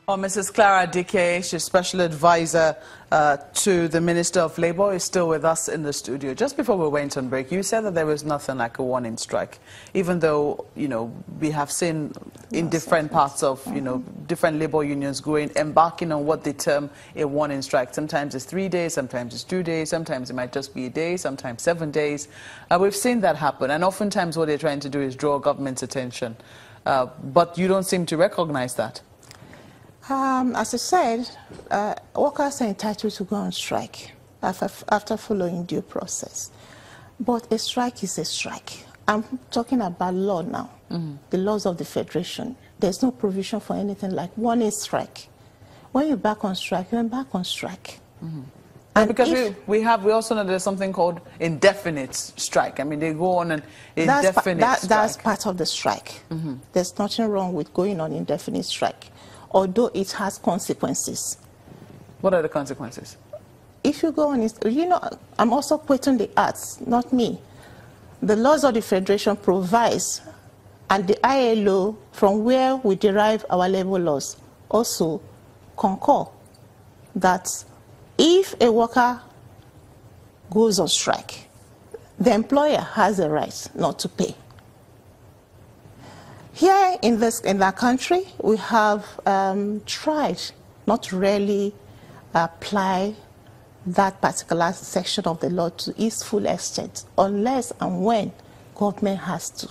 Well, Mrs. Clara Dike, she's special advisor to the Minister of Labour, is still with us in the studio. Just before we went on break, you said that there was nothing like a warning strike, even though, we have seen in different parts of, different labour unions embarking on what they term a warning strike. Sometimes it's 3 days, sometimes it's 2 days, sometimes it might just be a day, sometimes 7 days. We've seen that happen, and oftentimes what they're trying to do is draw government's attention. But you don't seem to recognize that. As I said, workers are entitled to go on strike after following due process. But a strike is a strike. I'm talking about law now, the laws of the Federation. There's no provision for anything like warning strike. When you're back on strike, you're back on strike. And because we also know there's something called indefinite strike. I mean, they go on an indefinite strike. That's part of the strike. There's nothing wrong with going on indefinite strike, although it has consequences. What are the consequences? If you go on, I'm also quoting the arts, not me. The laws of the Federation provides, and the ILO, from where we derive our labor laws, also concur that if a worker goes on strike, the employer has a right not to pay. Here in that country, we have tried not to really apply that particular section of the law to its full extent, unless and when government has to.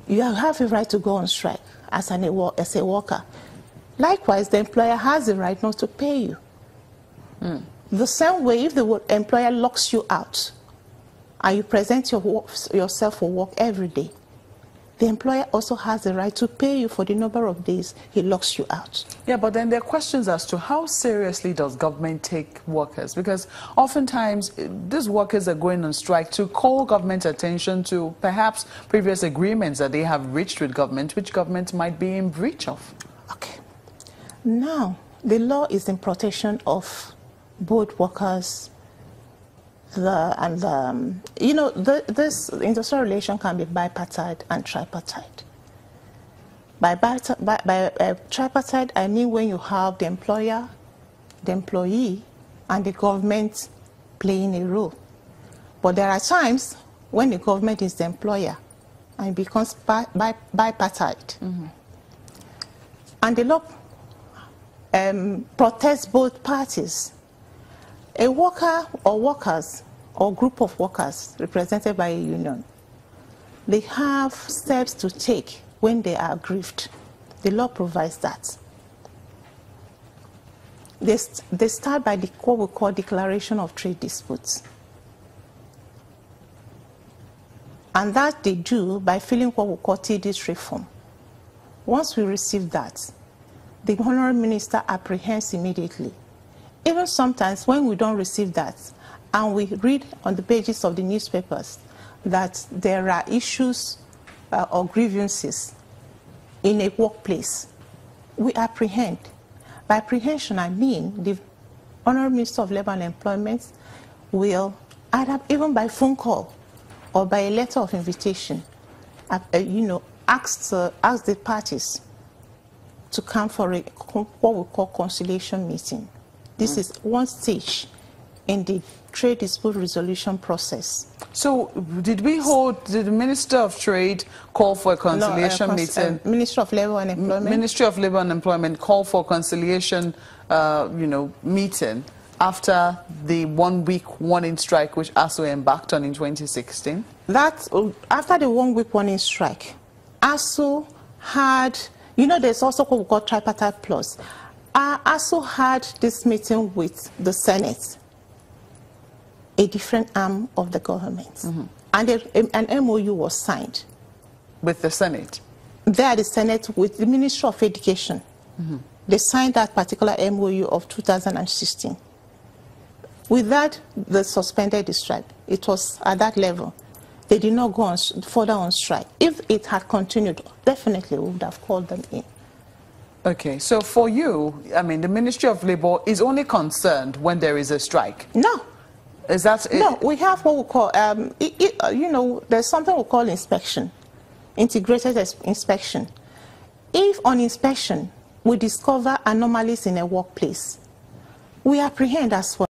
You have a right to go on strike as a worker. Likewise, the employer has the right not to pay you. The same way, if the employer locks you out and you present yourself for work every day, the employer also has the right to pay you for the number of days he locks you out. Yeah, but then there are questions as to how seriously does government take workers? Because oftentimes these workers are going on strike to call government attention to perhaps previous agreements that they have reached with government, which government might be in breach of. Okay. Now, the law is in protection of both workers this industrial relation can be bipartite and tripartite. By tripartite, I mean when you have the employer, the employee, and the government playing a role. But there are times when the government is the employer and it becomes bipartite. And the law protects both parties. A worker or workers or group of workers represented by a union, they have steps to take when they are aggrieved. The law provides that. They start by what we call declaration of trade disputes. And that they do by filling what we call TD's reform. Once we receive that, the Honorable Minister apprehends immediately. Even sometimes when we don't receive that, and we read on the pages of the newspapers that there are issues or grievances in a workplace, we apprehend. By apprehension, I mean the Honorable Minister of Labour and Employment will either, even by phone call or by a letter of invitation, ask the parties to come for what we call conciliation meeting. This is one stage in the trade dispute resolution process. So, did the Minister of Trade call for a conciliation meeting? Ministry of Labour and Employment. Ministry of Labour and Employment called for conciliation, meeting after the 1 week warning strike which ASUU embarked on in 2016? After the 1 week warning strike, ASUU had, there's also what we call tripartite plus. ASUU had this meeting with the Senate, a different arm of the government. And an MOU was signed. With the Senate? There, the Senate with the Ministry of Education. They signed that particular MOU of 2016. With that, they suspended the strike. It was at that level. They did not go further on strike. If it had continued, definitely we would have called them in. Okay, so for you, I mean, the Ministry of Labour is only concerned when there is a strike? No. Is that it? No, we have what we call, there's something we call inspection, integrated inspection. If on inspection, we discover anomalies in a workplace, we apprehend as well.